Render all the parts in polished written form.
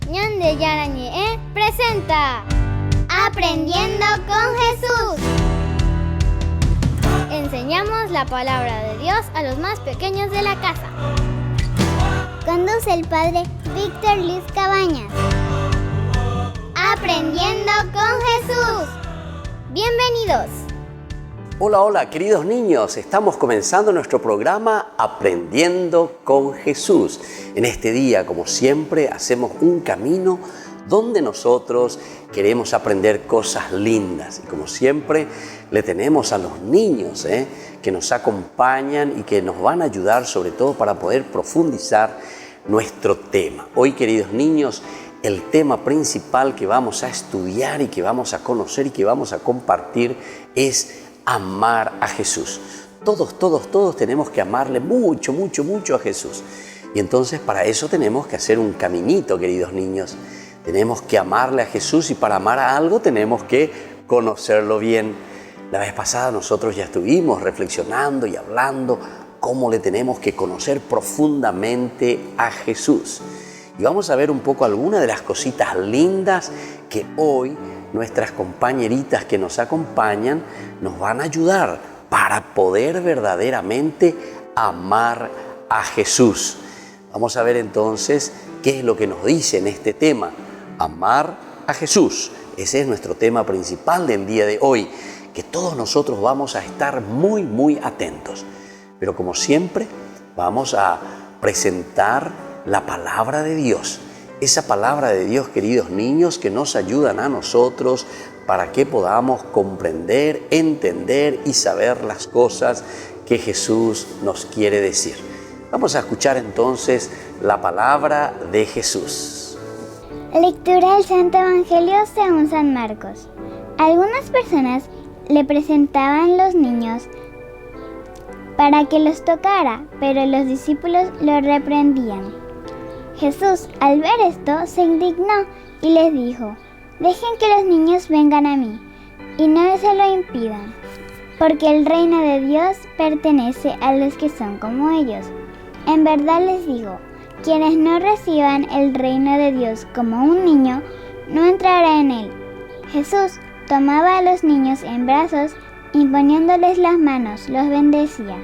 Ñan de Yarañe presenta Aprendiendo con Jesús. Enseñamos la palabra de Dios a los más pequeños de la casa. Conduce el padre Víctor Luis Cabañas. Aprendiendo con Jesús. Bienvenidos. Hola, queridos niños. Estamos comenzando nuestro programa Aprendiendo con Jesús. En este día, como siempre, hacemos un camino donde nosotros queremos aprender cosas lindas. Y como siempre, le tenemos a los niños que nos acompañan y que nos van a ayudar sobre todo para poder profundizar nuestro tema. Hoy, queridos niños, el tema principal que vamos a estudiar y que vamos a conocer y que vamos a compartir es amar a Jesús. Todos tenemos que amarle mucho a Jesús. Y entonces para eso tenemos que hacer un caminito, queridos niños. Tenemos que amarle a Jesús y para amar a algo tenemos que conocerlo bien. La vez pasada nosotros ya estuvimos reflexionando y hablando cómo le tenemos que conocer profundamente a Jesús. Y vamos a ver un poco algunas de las cositas lindas que hoy nuestras compañeritas que nos acompañan nos van a ayudar para poder verdaderamente amar a Jesús. Vamos a ver entonces qué es lo que nos dice en este tema, amar a Jesús. Ese es nuestro tema principal del día de hoy, que todos nosotros vamos a estar muy atentos. Pero como siempre, vamos a presentar la palabra de Dios. Esa palabra de Dios, queridos niños, que nos ayudan a nosotros para que podamos comprender, entender y saber las cosas que Jesús nos quiere decir. Vamos a escuchar entonces la palabra de Jesús. Lectura del Santo Evangelio según San Marcos. Algunas personas le presentaban los niños para que los tocara, pero los discípulos lo reprendían. Jesús, al ver esto, se indignó y les dijo: «Dejen que los niños vengan a mí, y no se lo impidan, porque el reino de Dios pertenece a los que son como ellos. En verdad les digo, quienes no reciban el reino de Dios como un niño, no entrará en él». Jesús tomaba a los niños en brazos y poniéndoles las manos, los bendecía.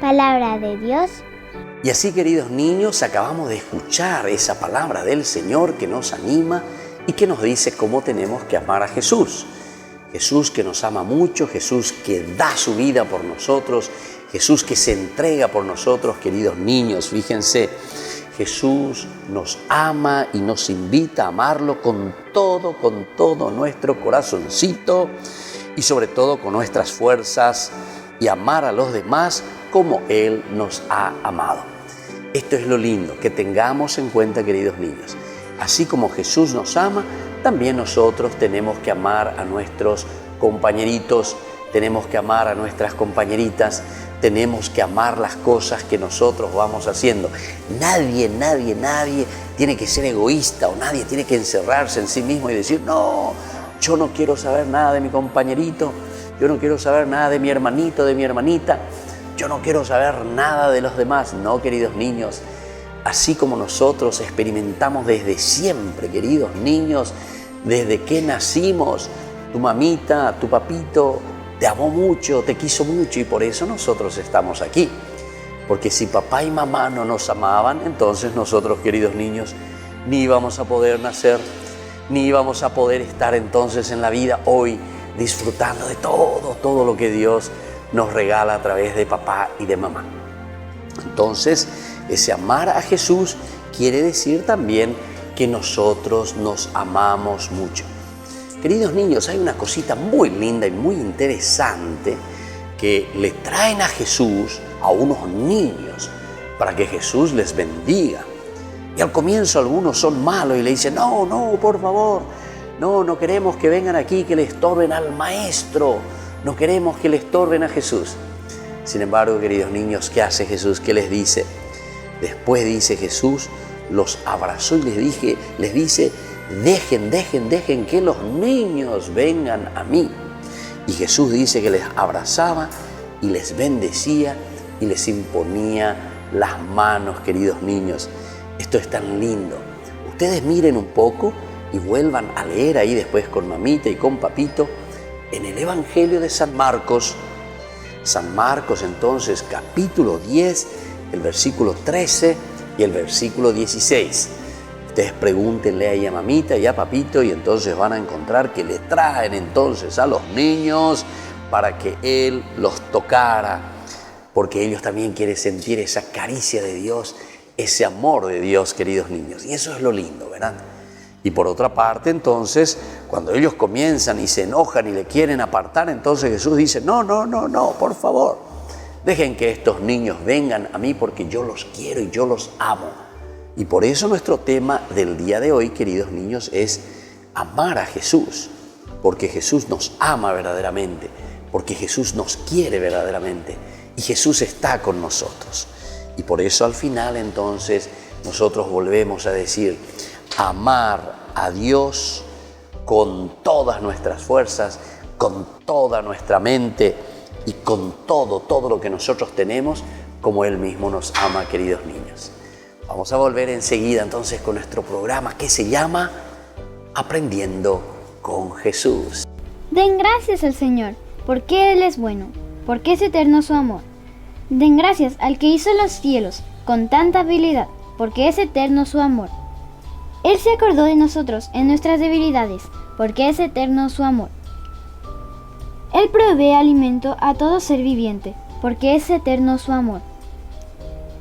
Palabra de Dios. Y así, queridos niños, acabamos de escuchar esa palabra del Señor que nos anima y que nos dice cómo tenemos que amar a Jesús. Jesús que nos ama mucho, Jesús que da su vida por nosotros, Jesús que se entrega por nosotros, queridos niños. Fíjense, Jesús nos ama y nos invita a amarlo con todo nuestro corazoncito y sobre todo con nuestras fuerzas y amar a los demás como Él nos ha amado. Esto es lo lindo, que tengamos en cuenta, queridos niños. Así como Jesús nos ama, también nosotros tenemos que amar a nuestros compañeritos, tenemos que amar a nuestras compañeritas, tenemos que amar las cosas que nosotros vamos haciendo. Nadie tiene que ser egoísta o nadie tiene que encerrarse en sí mismo y decir: no, yo no quiero saber nada de mi compañerito, yo no quiero saber nada de mi hermanito, de mi hermanita, yo no quiero saber nada de los demás. No, queridos niños, así como nosotros experimentamos desde siempre, queridos niños, desde que nacimos, tu mamita, tu papito te amó mucho, te quiso mucho y por eso nosotros estamos aquí. Porque si papá y mamá no nos amaban, entonces nosotros, queridos niños, ni íbamos a poder nacer, ni íbamos a poder estar entonces en la vida hoy disfrutando de todo lo que Dios nos regala a través de papá y de mamá. Entonces, ese amar a Jesús quiere decir también que nosotros nos amamos mucho. Queridos niños, hay una cosita muy linda y muy interesante que le traen a Jesús a unos niños para que Jesús les bendiga. Y al comienzo algunos son malos y le dicen: no, por favor, no queremos que vengan aquí, que le estorben al maestro, no queremos que le estorben a Jesús. Sin embargo, queridos niños, ¿qué hace Jesús? ¿Qué les dice? Después dice Jesús, los abrazó y les dice: dejen que los niños vengan a mí. Y Jesús dice que les abrazaba y les bendecía y les imponía las manos, queridos niños. Esto es tan lindo. ustedes miren un poco y vuelvan a leer ahí después con mamita y con papito en el Evangelio de San Marcos. San Marcos entonces capítulo 10, el versículo 13 y el versículo 16. Ustedes pregúntenle ahí a mamita y a papito y entonces van a encontrar que le traen entonces a los niños para que Él los tocara, porque ellos también quieren sentir esa caricia de Dios, ese amor de Dios, queridos niños. Y eso es lo lindo, ¿verdad? Y por otra parte, entonces, cuando ellos comienzan y se enojan y le quieren apartar, entonces Jesús dice, no, por favor, dejen que estos niños vengan a mí porque yo los quiero y yo los amo. Y por eso nuestro tema del día de hoy, queridos niños, es amar a Jesús, porque Jesús nos ama verdaderamente, porque Jesús nos quiere verdaderamente y Jesús está con nosotros. Y por eso al final entonces nosotros volvemos a decir, amar a Dios con todas nuestras fuerzas, con toda nuestra mente y con todo lo que nosotros tenemos, como Él mismo nos ama, queridos niños. Vamos a volver enseguida entonces con nuestro programa que se llama Aprendiendo con Jesús. Den gracias al Señor, porque Él es bueno, porque es eterno su amor. Den gracias al que hizo los cielos con tanta habilidad, porque es eterno su amor. Él se acordó de nosotros en nuestras debilidades, porque es eterno su amor. Él provee alimento a todo ser viviente, porque es eterno su amor.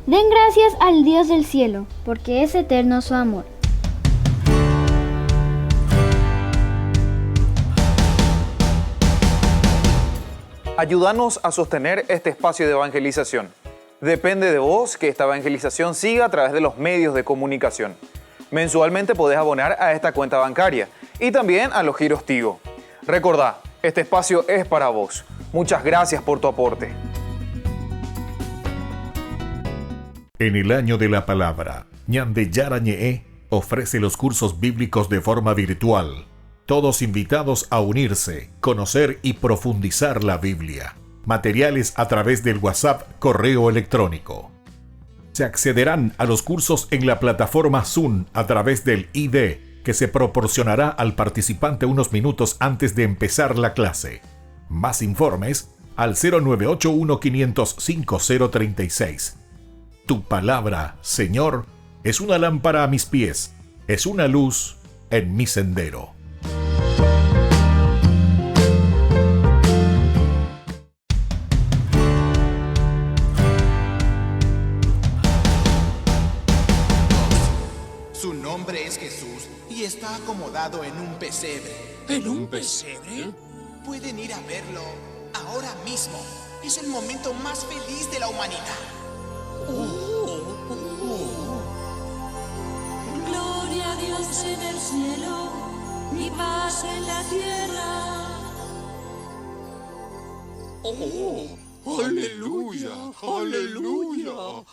Den gracias al Dios del cielo, porque es eterno su amor. Ayúdanos a sostener este espacio de evangelización. Depende de vos que esta evangelización siga a través de los medios de comunicación. Mensualmente podés abonar a esta cuenta bancaria y también a los giros Tigo. Recordá, este espacio es para vos. Muchas gracias por tu aporte. En el año de la palabra, Ñande Yarañe ofrece los cursos bíblicos de forma virtual. Todos invitados a unirse, conocer y profundizar la Biblia. Materiales a través del WhatsApp, correo electrónico. Se accederán a los cursos en la plataforma Zoom a través del ID, que se proporcionará al participante unos minutos antes de empezar la clase. Más informes al 0981-500-5036. Tu palabra, Señor, es una lámpara a mis pies, es una luz en mi sendero. Su nombre es Jesús y está acomodado en un pesebre. ¿En un pesebre? Pueden ir a verlo ahora mismo. Es el momento más feliz de la humanidad. Gloria a Dios en el cielo y paz en la tierra. ¡Aleluya! ¡Aleluya!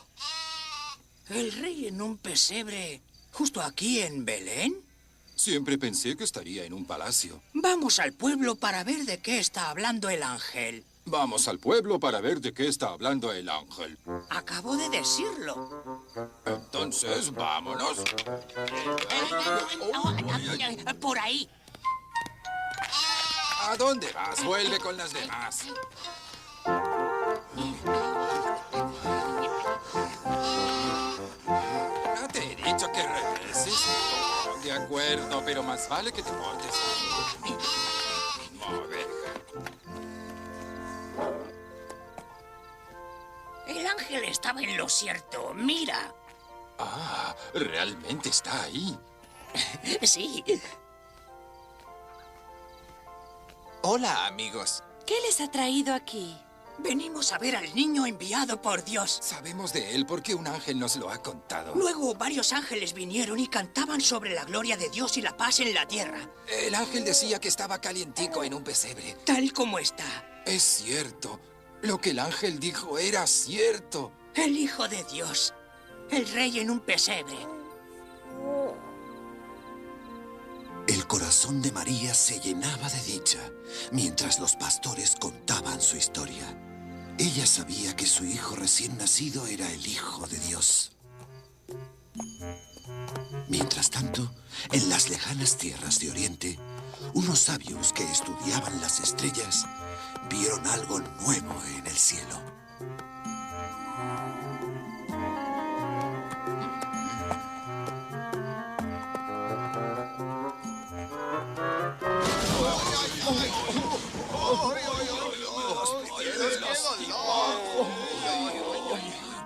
¿El rey en un pesebre justo aquí en Belén? Siempre pensé que estaría en un palacio. Vamos al pueblo para ver de qué está hablando el ángel. Vamos al pueblo para ver de qué está hablando el ángel. Acabo de decirlo. Entonces, vámonos. Por ahí. ¿A dónde vas? Vuelve con las demás. ¿No te he dicho que regreses? De acuerdo, pero más vale que te portes. Oveja. El ángel estaba en lo cierto. Mira. Ah, realmente está ahí. Sí. Hola, amigos. ¿Qué les ha traído aquí? Venimos a ver al niño enviado por Dios. Sabemos de él porque un ángel nos lo ha contado. Luego varios ángeles vinieron y cantaban sobre la gloria de Dios y la paz en la tierra. El ángel decía que estaba calientico en un pesebre. Tal como está. Es cierto. Lo que el ángel dijo era cierto. El Hijo de Dios. El Rey en un pesebre. El corazón de María se llenaba de dicha mientras los pastores contaban su historia. Ella sabía que su hijo recién nacido era el Hijo de Dios. Mientras tanto, tanto, en las lejanas tierras de Oriente, unos sabios que estudiaban las estrellas vieron algo nuevo en el cielo.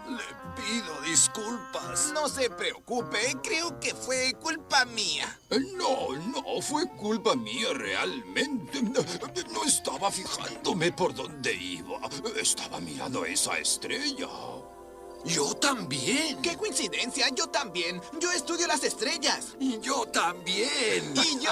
Le pido disculpas. No se preocupe, creo que fue culpa mía. No fue culpa mía realmente. No estaba fijándome por dónde iba. Estaba mirando esa estrella. Yo también. ¡Qué coincidencia! Yo también. Yo estudio las estrellas. Y yo también. ¡Y yo!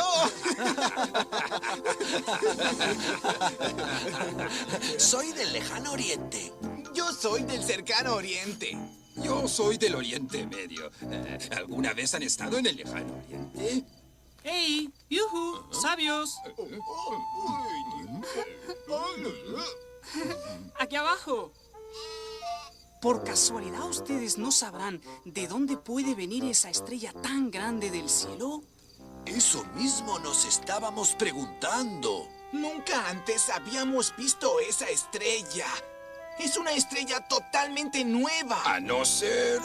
Soy del lejano oriente. Yo soy del cercano oriente. Yo soy del Oriente Medio. ¿Alguna vez han estado en el lejano Oriente? ¡Hey! ¡Yuhu! ¡Sabios! ¡Aquí abajo! ¿Por casualidad ustedes no sabrán de dónde puede venir esa estrella tan grande del cielo? Eso mismo nos estábamos preguntando. Nunca antes habíamos visto esa estrella. Es una estrella totalmente nueva. A no ser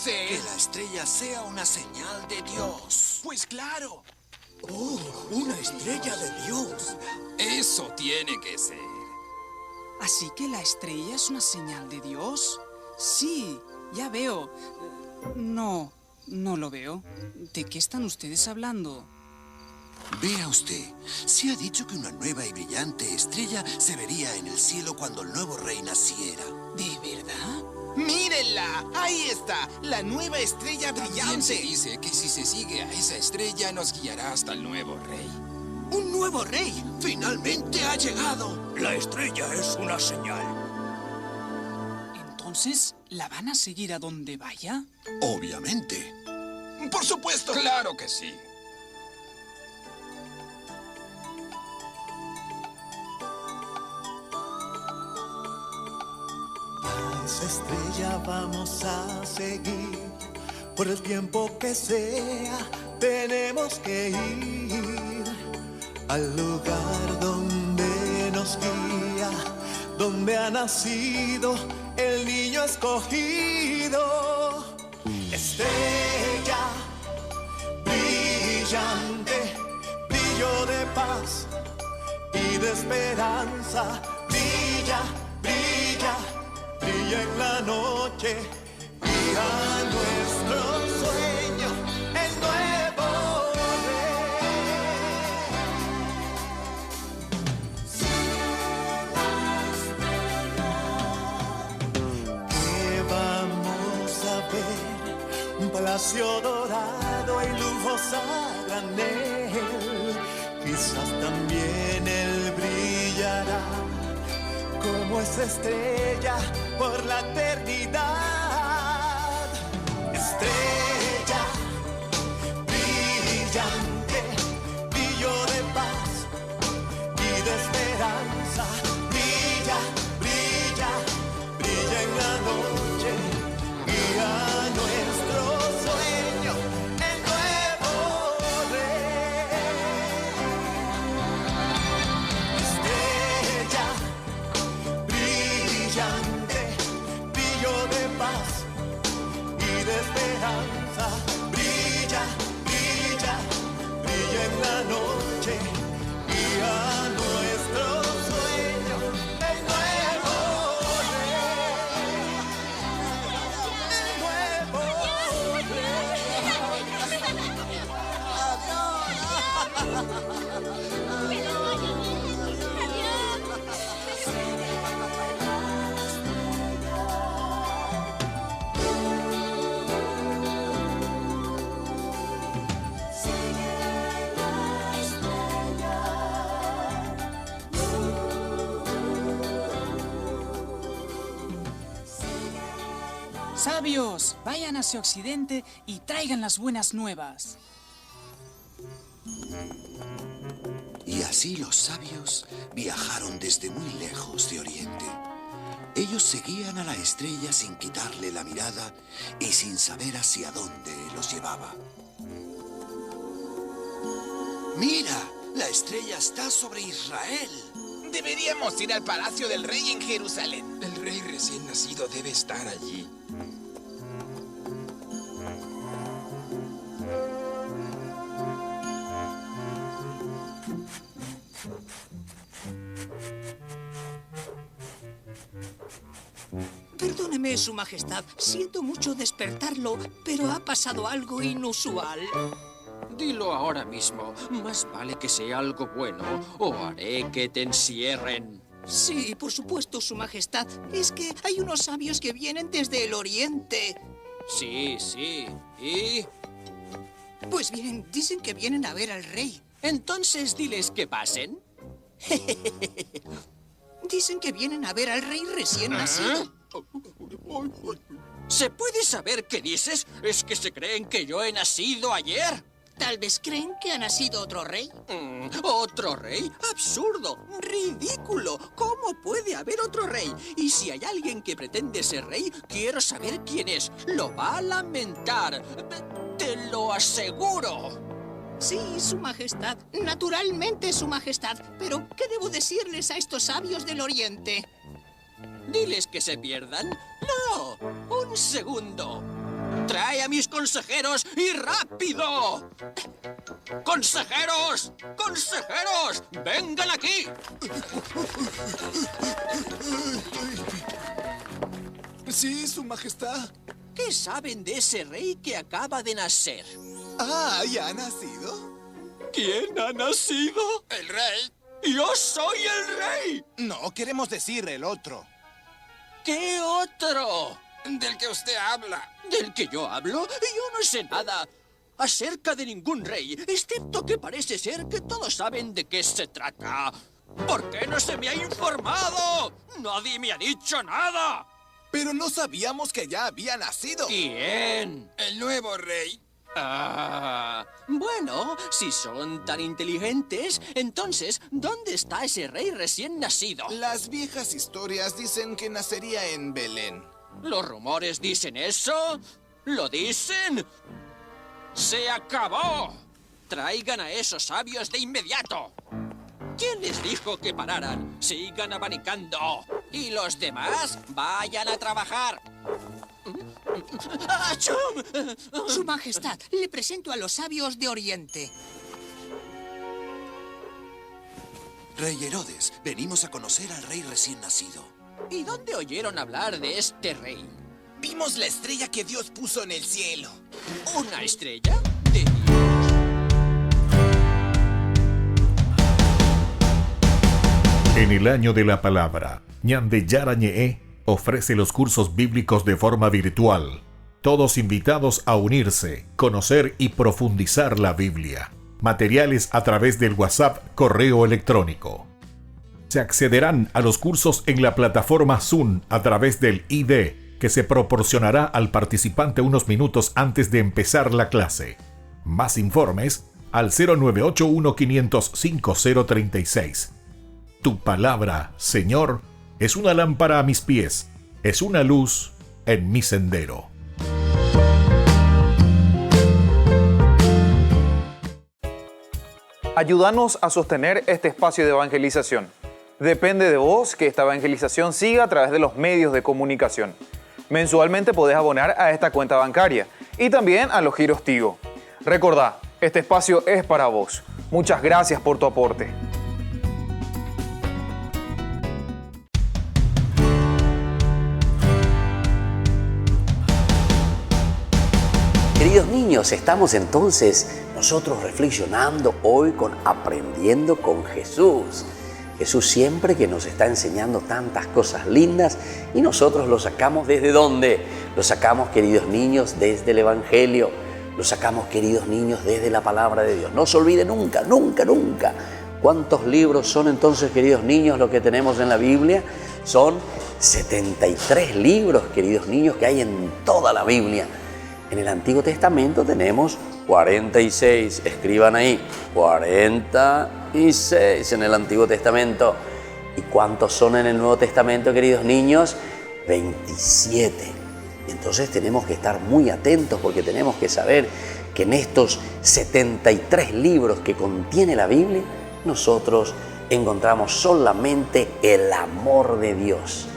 Que la estrella sea una señal de Dios. Pues claro. ¡Oh! ¡Una estrella de Dios! Eso tiene que ser. ¿Así que la estrella es una señal de Dios? Sí, ya veo. No lo veo. ¿De qué están ustedes hablando? Vea usted, se ha dicho que una nueva y brillante estrella se vería en el cielo cuando el nuevo rey naciera. ¿De verdad? ¡Mírenla! Ahí está, la nueva estrella También se brillante. dice que si se sigue a esa estrella nos guiará hasta el nuevo rey. ¡Un nuevo rey! ¡Finalmente ha llegado! La estrella es una señal. ¿Entonces la van a seguir a donde vaya? Obviamente. ¡Por supuesto! ¡Claro que sí! Esa estrella vamos a seguir, por el tiempo que sea, tenemos que ir al lugar donde nos guía, donde ha nacido el niño escogido. Estrella brillante, brillo de paz y de esperanza, brilla, brilla, brilla en la noche y a nuestro sueño el nuevo rey. Que vamos a ver un palacio dorado y lujos a granel. Quizás también él brillará como esa estrella por la eternidad. Estrella brillante, brillo de paz y de esperanza. Brilla, brilla, brilla en la noche y a nuestro sueño el nuevo rey. Estrella brillante, brillo de paz y de esperanza. Brilla, brilla, brilla en la noche y a nuestro sueño el nuevo rey. El nuevo Sabios, vayan hacia Occidente y traigan las buenas nuevas. Y así los sabios viajaron desde muy lejos de Oriente. Ellos seguían a la estrella sin quitarle la mirada y sin saber hacia dónde los llevaba. Mira, la estrella está sobre Israel. Deberíamos ir al palacio del rey en Jerusalén. El rey recién nacido debe estar allí. Perdóneme, Su Majestad. Siento mucho despertarlo, pero ha pasado algo inusual. Dilo ahora mismo. Más vale que sea algo bueno o haré que te encierren. Sí, por supuesto, Su Majestad. Es que hay unos sabios que vienen desde el oriente. Sí, sí. ¿Y? Pues bien, dicen que vienen a ver al rey. Entonces diles que pasen. Dicen que vienen a ver al rey recién nacido. ¿Se puede saber qué dices? ¿Es que se creen que yo he nacido ayer? Tal vez creen que ha nacido otro rey. ¿Otro rey? ¡Absurdo! ¡Ridículo! ¿Cómo puede haber otro rey? Y si hay alguien que pretende ser rey, quiero saber quién es. Lo va a lamentar. ¡Te lo aseguro! Sí, Su Majestad. Naturalmente, Su Majestad. Pero, ¿qué debo decirles a estos sabios del oriente? ¿Diles que se pierdan? ¡No! ¡Un segundo! ¡Trae a mis consejeros y rápido! ¡Consejeros! ¡Consejeros! ¡Vengan aquí! Sí, Su Majestad. ¿Qué saben de ese rey que acaba de nacer? Ah, ¿ya ha nacido? ¿Quién ha nacido? El rey. ¡Yo soy el rey! No, queremos decir el otro. ¿Qué otro? Del que usted habla. ¿Del que yo hablo? Yo no sé nada acerca de ningún rey, excepto que parece ser que todos saben de qué se trata. ¿Por qué no se me ha informado? ¡Nadie me ha dicho nada! Pero no sabíamos que ya había nacido. ¿Quién? El nuevo rey. Bueno, si son tan inteligentes, entonces, ¿dónde está ese rey recién nacido? Las viejas historias dicen que nacería en Belén. ¿Los rumores dicen eso? ¿Lo dicen? ¡Se acabó! Traigan a esos sabios de inmediato. ¿Quién les dijo que pararan? Sigan abanicando. Y los demás, vayan a trabajar. ¡Achum! Su Majestad, le presento a los sabios de Oriente. Rey Herodes, venimos a conocer al rey recién nacido. ¿Y dónde oyeron hablar de este rey? Vimos la estrella que Dios puso en el cielo. ¿Una estrella? ¿De Dios? En el año de la palabra, Ñande Yara Ñe'e ofrece los cursos bíblicos de forma virtual. Todos invitados a unirse, conocer y profundizar la Biblia. Materiales a través del WhatsApp, correo electrónico. Se accederán a los cursos en la plataforma Zoom a través del ID, que se proporcionará al participante unos minutos antes de empezar la clase. Más informes al 0981-500-5036. Tu palabra, Señor, es una lámpara a mis pies, es una luz en mi sendero. Ayúdanos a sostener este espacio de evangelización. Depende de vos que esta evangelización siga a través de los medios de comunicación. Mensualmente podés abonar a esta cuenta bancaria y también a los giros Tigo. Recordá, este espacio es para vos. Muchas gracias por tu aporte. Queridos niños, estamos entonces nosotros reflexionando hoy con Aprendiendo con Jesús. Jesús siempre que nos está enseñando tantas cosas lindas y nosotros lo sacamos ¿desde dónde? Lo sacamos, queridos niños, desde el Evangelio. Lo sacamos, queridos niños, desde la Palabra de Dios. No se olvide nunca, nunca, nunca. ¿Cuántos libros son entonces, queridos niños, los que tenemos en la Biblia? Son 73 libros, queridos niños, que hay en toda la Biblia. En el Antiguo Testamento tenemos 46, escriban ahí, 46 en el Antiguo Testamento. ¿Y cuántos son en el Nuevo Testamento, queridos niños? 27. Entonces tenemos que estar muy atentos porque tenemos que saber que en estos 73 libros que contiene la Biblia, nosotros encontramos solamente el amor de Dios.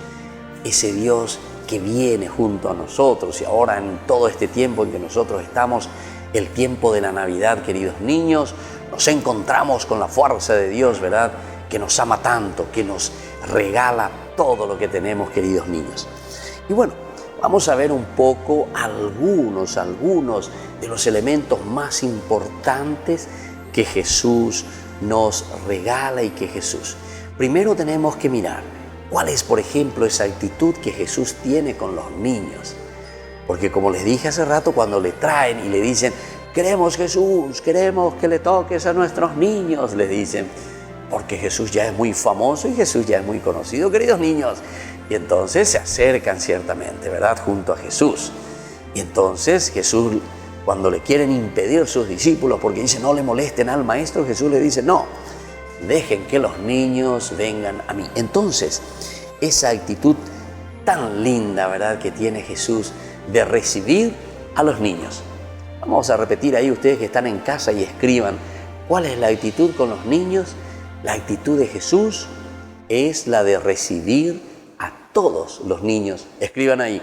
Ese Dios que viene junto a nosotros, y ahora en todo este tiempo en que nosotros estamos, el tiempo de la Navidad, queridos niños, nos encontramos con la fuerza de Dios, ¿verdad? Que nos ama tanto, que nos regala todo lo que tenemos, queridos niños. Y bueno, vamos a ver un poco algunos de los elementos más importantes que Jesús nos regala y que Jesús. Primero tenemos que mirar cuál es, por ejemplo, esa actitud que Jesús tiene con los niños. Porque como les dije hace rato, cuando le traen y le dicen, queremos Jesús, queremos que le toques a nuestros niños, le dicen, porque Jesús ya es muy famoso y Jesús ya es muy conocido, queridos niños. Y entonces se acercan ciertamente, ¿verdad?, junto a Jesús. Y entonces Jesús, cuando le quieren impedir sus discípulos, porque dice, no le molesten al maestro, Jesús le dice, no, dejen que los niños vengan a mí. Entonces, esa actitud tan linda, ¿verdad?, que tiene Jesús de recibir a los niños. Vamos a repetir ahí ustedes que están en casa y escriban, ¿cuál es la actitud con los niños? La actitud de Jesús es la de recibir a todos los niños. Escriban ahí,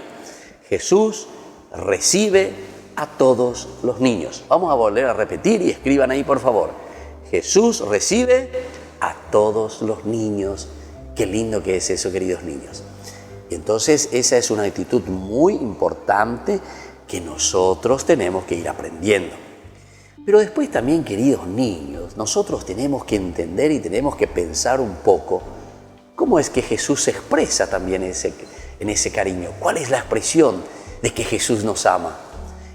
Jesús recibe a todos los niños. Vamos a volver a repetir y escriban ahí, por favor. Jesús recibe a todos los niños. Qué lindo que es eso, queridos niños. Y entonces esa es una actitud muy importante que nosotros tenemos que ir aprendiendo. Pero después también, queridos niños, nosotros tenemos que entender y tenemos que pensar un poco cómo es que Jesús se expresa también en ese cariño. ¿Cuál es la expresión de que Jesús nos ama?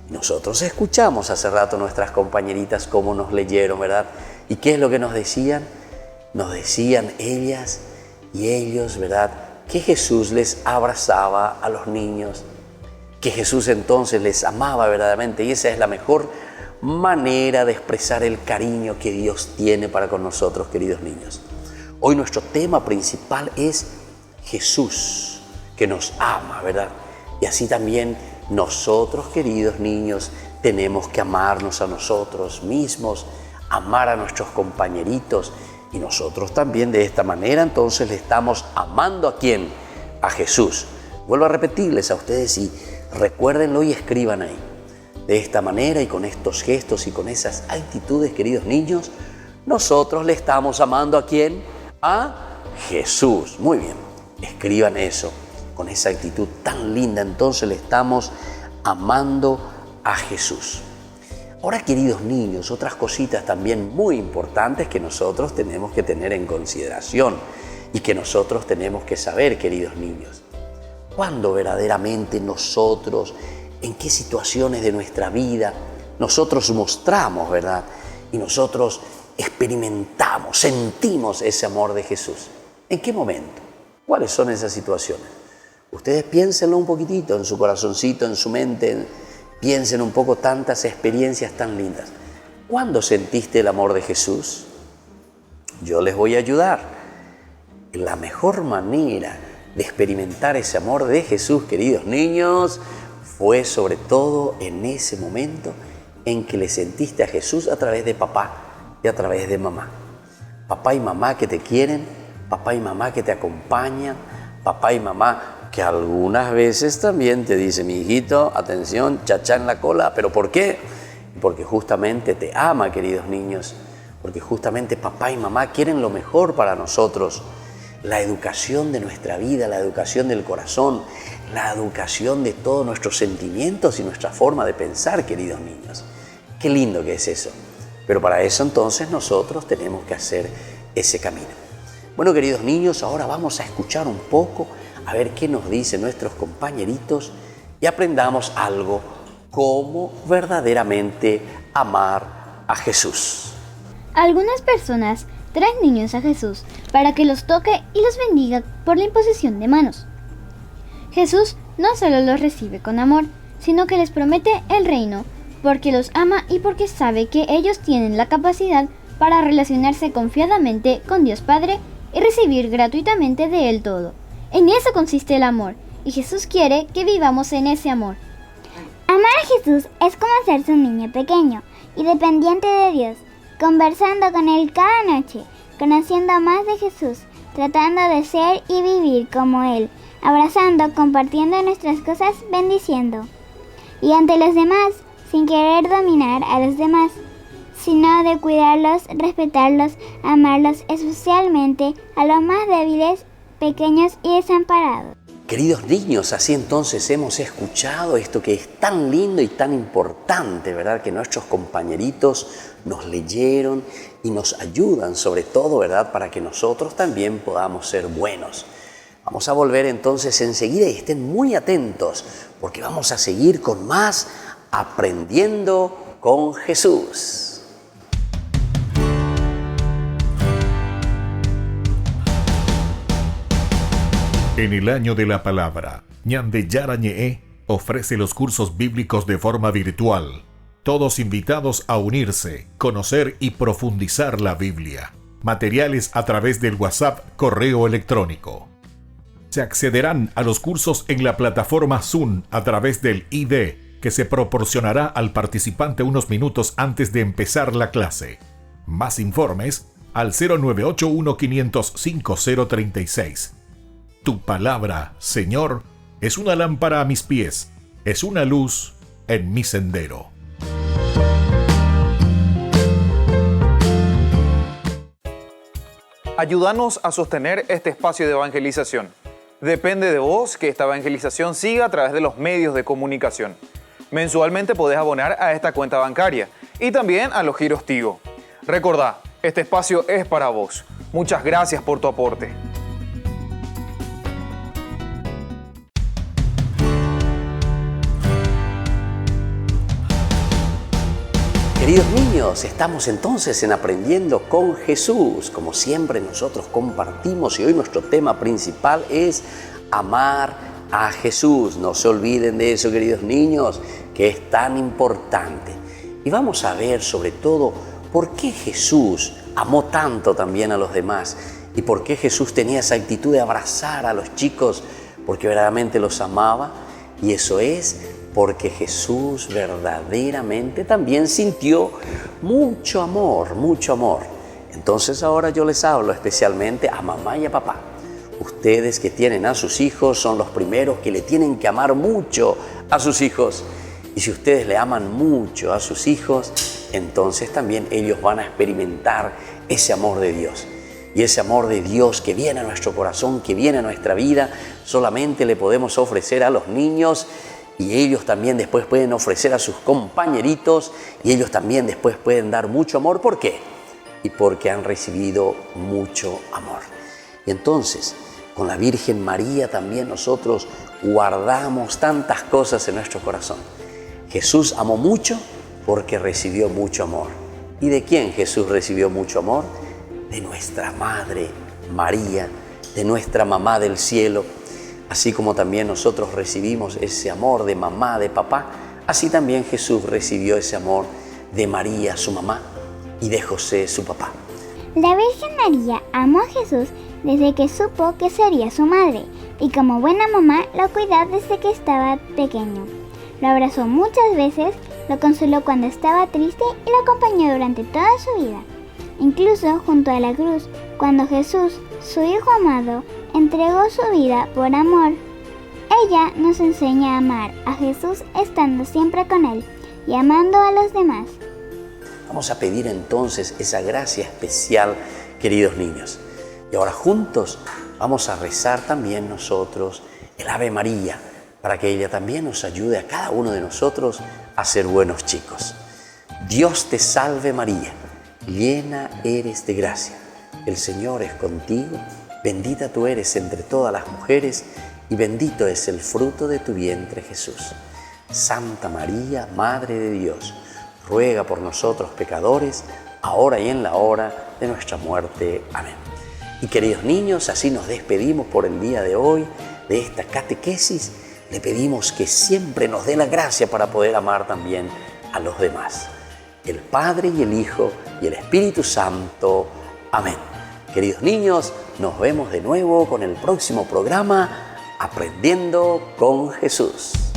Nosotros escuchamos hace rato nuestras compañeritas cómo nos leyeron, ¿verdad? ¿Y qué es lo que nos decían? Nos decían ellas y ellos, ¿verdad?, que Jesús les abrazaba a los niños, que Jesús entonces les amaba verdaderamente, y esa es la mejor manera de expresar el cariño que Dios tiene para con nosotros, queridos niños. Hoy nuestro tema principal es Jesús, que nos ama, ¿verdad? Y así también nosotros, queridos niños, tenemos que amarnos a nosotros mismos, amar a nuestros compañeritos, y nosotros también de esta manera entonces le estamos amando ¿a quién? A Jesús. Vuelvo a repetirles a ustedes y recuérdenlo y escriban ahí. De esta manera y con estos gestos y con esas actitudes, queridos niños, nosotros le estamos amando ¿a quién? A Jesús. Muy bien, escriban eso. Con esa actitud tan linda, entonces le estamos amando a Jesús. Ahora, queridos niños, otras cositas también muy importantes que nosotros tenemos que tener en consideración y que nosotros tenemos que saber, queridos niños. ¿Cuándo verdaderamente nosotros, en qué situaciones de nuestra vida, nosotros mostramos, ¿verdad? Y nosotros experimentamos, sentimos ese amor de Jesús? ¿En qué momento? ¿Cuáles son esas situaciones? Ustedes piénsenlo un poquitito en su corazoncito, en su mente, piensen un poco tantas experiencias tan lindas. ¿Cuándo sentiste el amor de Jesús? Yo les voy a ayudar. La mejor manera de experimentar ese amor de Jesús, queridos niños, fue sobre todo en ese momento en que le sentiste a Jesús a través de papá y a través de mamá. Papá y mamá que te quieren, papá y mamá que te acompañan, papá y mamá que algunas veces también te dice, mi hijito, atención, chachá en la cola. ¿Pero por qué? Porque justamente te ama, queridos niños, porque justamente papá y mamá quieren lo mejor para nosotros. La educación de nuestra vida, la educación del corazón, la educación de todos nuestros sentimientos y nuestra forma de pensar, queridos niños. Qué lindo que es eso. Pero para eso entonces nosotros tenemos que hacer ese camino. Bueno, queridos niños, ahora vamos a escuchar un poco a ver qué nos dicen nuestros compañeritos y aprendamos algo, cómo verdaderamente amar a Jesús. Algunas personas traen niños a Jesús para que los toque y los bendiga por la imposición de manos. Jesús no solo los recibe con amor, sino que les promete el reino, porque los ama y porque sabe que ellos tienen la capacidad para relacionarse confiadamente con Dios Padre y recibir gratuitamente de Él todo. En eso consiste el amor, y Jesús quiere que vivamos en ese amor. Amar a Jesús es como hacerse un niño pequeño y dependiente de Dios, conversando con Él cada noche, conociendo más de Jesús, tratando de ser y vivir como Él, abrazando, compartiendo nuestras cosas, bendiciendo. Y ante los demás, sin querer dominar a los demás, sino de cuidarlos, respetarlos, amarlos, especialmente a los más débiles, pequeños y desamparados. Queridos niños, así entonces hemos escuchado esto que es tan lindo y tan importante, ¿verdad? Que nuestros compañeritos nos leyeron y nos ayudan sobre todo, ¿verdad? Para que nosotros también podamos ser buenos. Vamos a volver entonces enseguida y estén muy atentos porque vamos a seguir con más Aprendiendo con Jesús. En el año de la palabra, Ñande Yara Ñe'e ofrece los cursos bíblicos de forma virtual. Todos invitados a unirse, conocer y profundizar la Biblia. Materiales a través del WhatsApp, correo electrónico. Se accederán a los cursos en la plataforma Zoom a través del ID, que se proporcionará al participante unos minutos antes de empezar la clase. Más informes al 0981-500-5036. Tu palabra, Señor, es una lámpara a mis pies, es una luz en mi sendero. Ayúdanos a sostener este espacio de evangelización. Depende de vos que esta evangelización siga a través de los medios de comunicación. Mensualmente podés abonar a esta cuenta bancaria y también a los giros Tigo. Recordá, este espacio es para vos. Muchas gracias por tu aporte. Queridos niños, estamos entonces en Aprendiendo con Jesús. Como siempre nosotros compartimos y hoy nuestro tema principal es amar a Jesús. No se olviden de eso, queridos niños, que es tan importante. Y vamos a ver sobre todo por qué Jesús amó tanto también a los demás y por qué Jesús tenía esa actitud de abrazar a los chicos, porque verdaderamente los amaba. Y eso es porque Jesús verdaderamente también sintió mucho amor, mucho amor. Entonces ahora yo les hablo especialmente a mamá y a papá. Ustedes que tienen a sus hijos son los primeros que le tienen que amar mucho a sus hijos. Y si ustedes le aman mucho a sus hijos, entonces también ellos van a experimentar ese amor de Dios. Y ese amor de Dios que viene a nuestro corazón, que viene a nuestra vida, solamente le podemos ofrecer a los niños. Y ellos también después pueden ofrecer a sus compañeritos y ellos también después pueden dar mucho amor. ¿Por qué? Y porque han recibido mucho amor. Y entonces, con la Virgen María también nosotros guardamos tantas cosas en nuestro corazón. Jesús amó mucho porque recibió mucho amor. ¿Y de quién Jesús recibió mucho amor? De nuestra Madre María, de nuestra Mamá del Cielo. Así como también nosotros recibimos ese amor de mamá, de papá, así también Jesús recibió ese amor de María, su mamá, y de José, su papá. La Virgen María amó a Jesús desde que supo que sería su madre, y como buena mamá lo cuidó desde que estaba pequeño. Lo abrazó muchas veces, lo consoló cuando estaba triste y lo acompañó durante toda su vida. Incluso junto a la cruz, cuando Jesús, su Hijo amado, entregó su vida por amor. Ella nos enseña a amar a Jesús estando siempre con Él y amando a los demás. Vamos a pedir entonces esa gracia especial, queridos niños. Y ahora juntos vamos a rezar también nosotros el Ave María, para que ella también nos ayude a cada uno de nosotros a ser buenos chicos. Dios te salve María, llena eres de gracia. El Señor es contigo. Bendita tú eres entre todas las mujeres y bendito es el fruto de tu vientre, Jesús. Santa María, Madre de Dios, ruega por nosotros pecadores, ahora y en la hora de nuestra muerte. Amén. Y queridos niños, así nos despedimos por el día de hoy de esta catequesis. Le pedimos que siempre nos dé la gracia para poder amar también a los demás. El Padre y el Hijo y el Espíritu Santo. Amén. Queridos niños, nos vemos de nuevo con el próximo programa Aprendiendo con Jesús.